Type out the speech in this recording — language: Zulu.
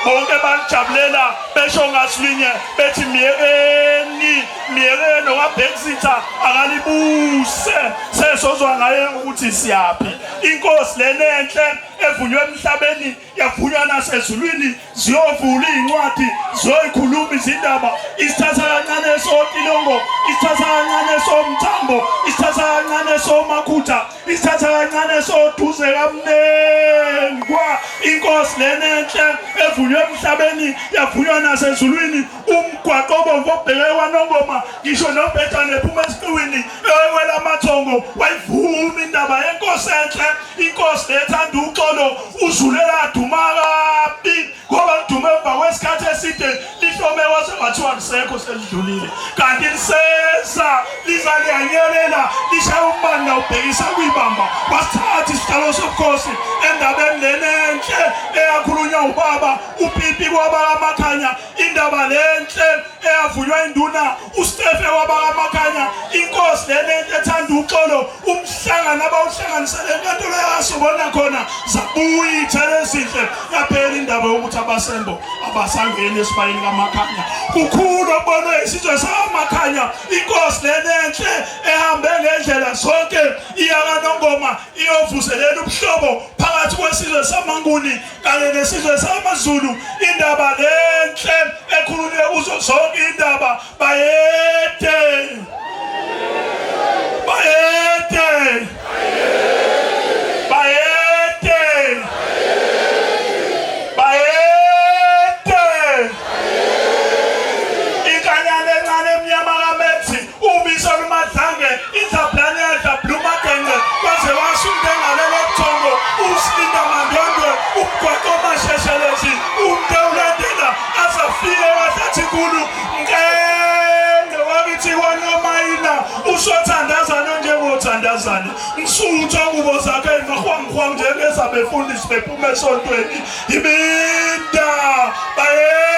bonke balijabulela besho ngasinye bethi miyekeni nowabhekisitha akalibuse sesozwa ngaye ukuthi siyaphi. Inkosi lenenhle evunywe emhlabeni yavunywa nasezulwini ziyovula incwadi ziyoyikhuluma izindaba isithatha kancane sotilongo isithatha kancane somthambo isithatha kancane somakhutha isithatha kancane soduze kamnengi kwa inkosi lenenhle evunywe emhlabeni yavunywa nasezulwini umgwaqo obomvu obheke kwaNongoma ngisho noBhejane ephuma esiqiwini ewela amathongo wayivuma indaba yenkosi enhle inkosi lethanda uxolo uzulela duma kabi ngoba dume emva kwesikhathi eside lihlome kwase kwathiwa lisekho selidlulile kanti liseza lizaliyanyelela lishaya umbani ubhekisa kwibamba wasithatha isihlalo sobukhosi endabeni lenenhle eyakhulunywa ubaba uPipi kwabakaMakhanya indaba lenhle eyavunywa induna uStefe kwabakaMakhanya inkosi lenenhle ethanda uxolo umhlangano abawuhlanganisele enkantolo yasobona khona zabuya ithele ezinhle yaphela indaba yokuthi abasembo abasangeni esibayeni kaMakhanya kukhulu obona isizwe samaKhanya inkosi lenenhle ehambe ngendlela zonke iyakaNongoma iyovuselela ubuhlobo phakathi kwesizwe samaNguni kanye nesizwe samaZulu indaba lenhle ekhulunywe kuzo zonke indaba bayede ikanyane encane emnyama kaMethi ubiso lumadlange izaplane yadablumakenge kwaze wasumdenga lelebuthongo usilinda mandondwe umgwaqo omasheshelezi umdewulandela azafike wathathi nkulu nkenge wakithi kwanomayina usothandazana njengothandazana msutha kubo zakhe emahwangwang njengezabefundisi bephuma esontweni ibinda baye